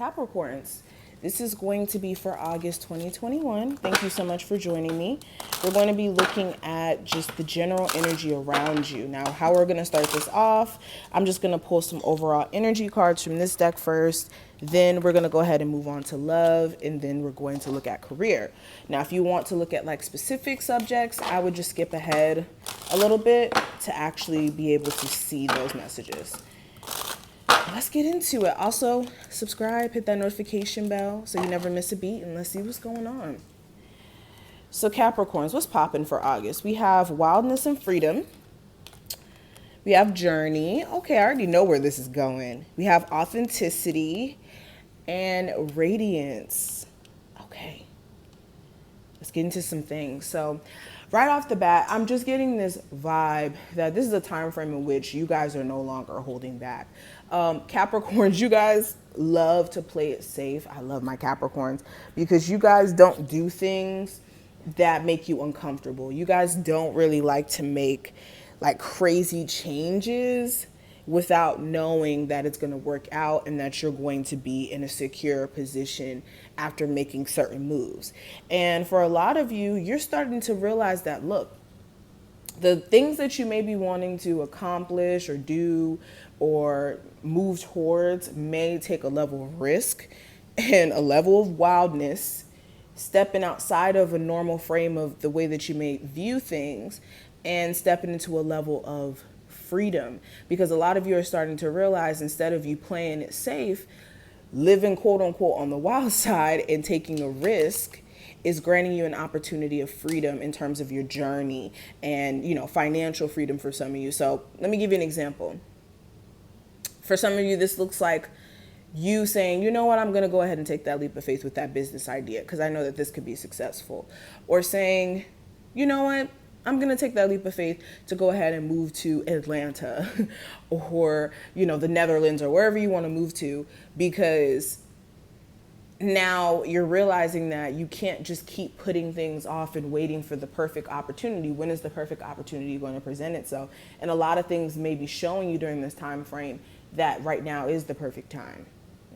Capricorns. This is going to be for August 2021. Thank you so much for joining me. We're going to be looking at just the general energy around you. Now, how we're going to start this off, I'm just going to pull some overall energy cards from this deck first. Then we're going to go ahead and move on to love, and then we're going to look at career. Now, if you want to look at like specific subjects, I would just skip ahead a little bit to actually be able to see those messages. Let's get into it. Also, subscribe, hit that notification bell so you never miss a beat, and let's see what's going on. So Capricorns, what's popping for August? We have wildness and freedom. We have journey. Okay, I already know where this is going. We have authenticity and radiance. Okay, let's get into some things. So right off the bat, I'm just getting this vibe that this is a time frame in which you guys are no longer holding back. Capricorns, you guys love to play it safe. I love my Capricorns because you guys don't do things that make you uncomfortable. You guys don't really like to make like crazy changes without knowing that it's going to work out and that you're going to be in a secure position after making certain moves. And for a lot of you, you're starting to realize that, look, the things that you may be wanting to accomplish or do or move towards may take a level of risk and a level of wildness, stepping outside of a normal frame of the way that you may view things and stepping into a level of freedom. Because a lot of you are starting to realize, instead of you playing it safe, living quote unquote on the wild side and taking a risk is granting you an opportunity of freedom in terms of your journey and, you know, financial freedom for some of you. So let me give you an example. For some of you, this looks like you saying, you know what, I'm going to go ahead and take that leap of faith with that business idea because I know that this could be successful. Or saying, you know what, I'm going to take that leap of faith to go ahead and move to Atlanta or, you know, the Netherlands or wherever you want to move to, because now you're realizing that you can't just keep putting things off and waiting for the perfect opportunity. When is the perfect opportunity going to present itself? And a lot of things may be showing you during this time frame that right now is the perfect time.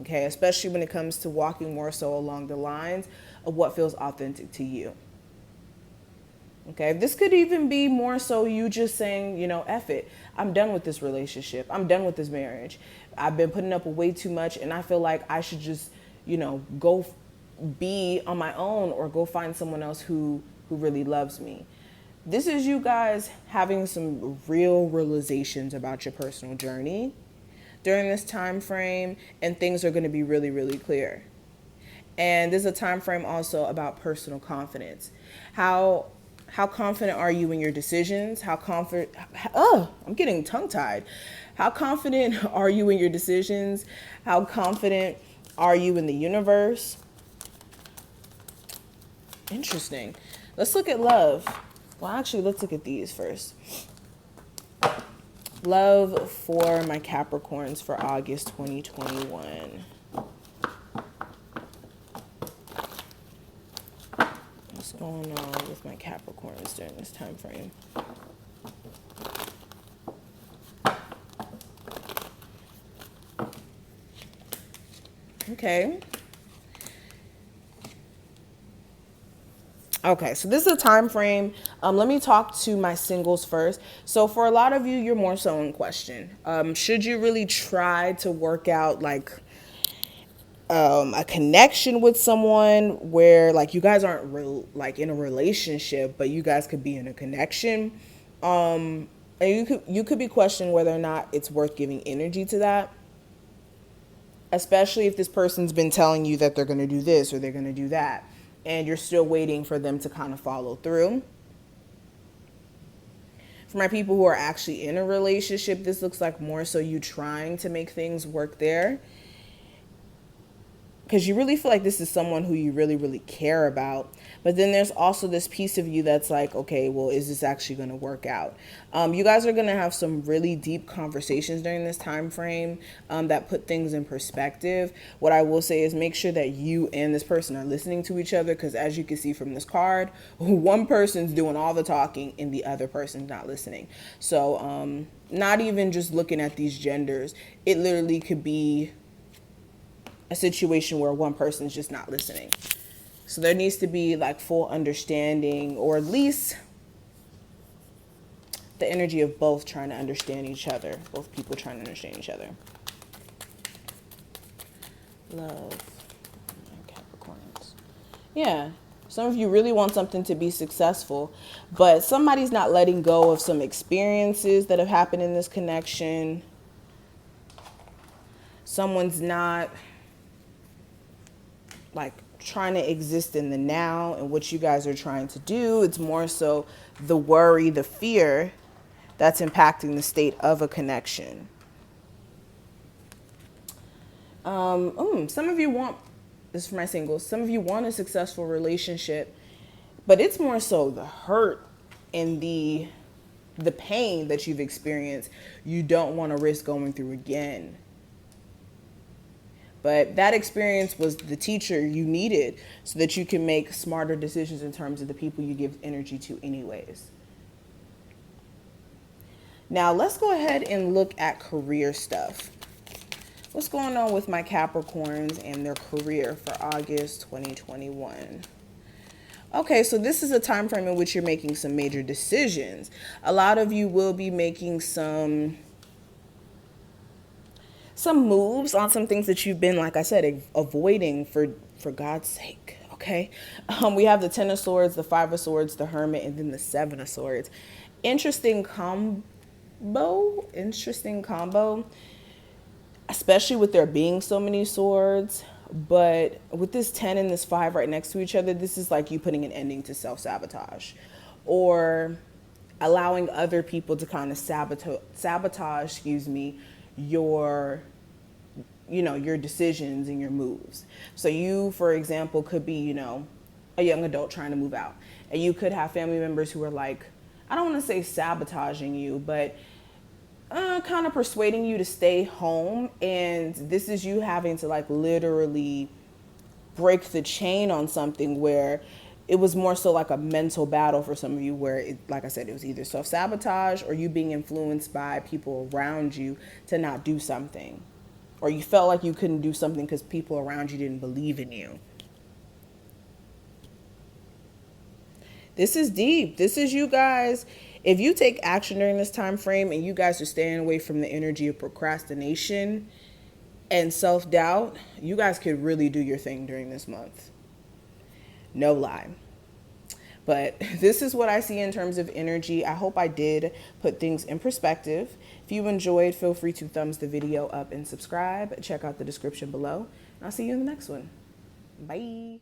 Okay, especially when it comes to walking more so along the lines of what feels authentic to you. Okay, this could even be more so you just saying, you know, F it. I'm done with this relationship. I'm done with this marriage. I've been putting up with way too much and I feel like I should just, you know, go be on my own or go find someone else who really loves me. This is you guys having some real realizations about your personal journey during this time frame, and things are going to be really, really clear. And there's a time frame also about personal confidence. How confident are you in your decisions? How confident, I'm getting tongue-tied. How confident are you in your decisions? How confident are you in the universe? Interesting. Let's look at love. Well, actually, let's look at these first. Love for my Capricorns for August 2021. What's going on with my Capricorns during this time frame? Okay, so this is a time frame. Let me talk to my singles first. So for a lot of you, you're more so in question. Should you really try to work out like a connection with someone where like you guys aren't like in a relationship, but you guys could be in a connection? And you could be questioning whether or not it's worth giving energy to that. Especially if this person's been telling you that they're going to do this or they're going to do that, and you're still waiting for them to kind of follow through. For my people who are actually in a relationship, this looks like more so you trying to make things work there, because you really feel like this is someone who you really, really care about. But then there's also this piece of you that's like, okay, well, is this actually going to work out? You guys are going to have some really deep conversations during this time frame that put things in perspective. What I will say is make sure that you and this person are listening to each other, because as you can see from this card, one person's doing all the talking and the other person's not listening. So not even just looking at these genders, it literally could be a situation where one person's just not listening. So there needs to be like full understanding, or at least the energy of both trying to understand each other. Both people trying to understand each other. Love. Capricorns. Yeah. Some of you really want something to be successful, but somebody's not letting go of some experiences that have happened in this connection. Someone's not like trying to exist in the now and what you guys are trying to do. It's more so the worry, the fear that's impacting the state of a connection. Some of you want, this is for my singles, some of you want a successful relationship, but it's more so the hurt and the pain that you've experienced you don't want to risk going through again. But that experience was the teacher you needed so that you can make smarter decisions in terms of the people you give energy to anyways. Now let's go ahead and look at career stuff. What's going on with my Capricorns and their career for August 2021? Okay, so this is a time frame in which you're making some major decisions. A lot of you will be making some moves on some things that you've been, like I said, avoiding for God's sake. Okay, we have the 10 of Swords, the 5 of Swords, the Hermit, and then the 7 of Swords. Interesting combo, especially with there being so many swords. But with this 10 and this 5 right next to each other, this is like you putting an ending to self-sabotage, or allowing other people to kind of sabotage, your decisions and your moves. So you, for example, could be, a young adult trying to move out, and you could have family members who are like, I don't want to say sabotaging you, but kind of persuading you to stay home. And this is you having to like literally break the chain on something where it was more so like a mental battle for some of you, where it, like I said, it was either self-sabotage or you being influenced by people around you to not do something, or you felt like you couldn't do something because people around you didn't believe in you. This is deep. This is you guys. If you take action during this time frame and you guys are staying away from the energy of procrastination and self-doubt, you guys could really do your thing during this month. No lie. But this is what I see in terms of energy. I hope I did put things in perspective. If you enjoyed, feel free to thumbs the video up and subscribe. Check out the description below. And I'll see you in the next one. Bye.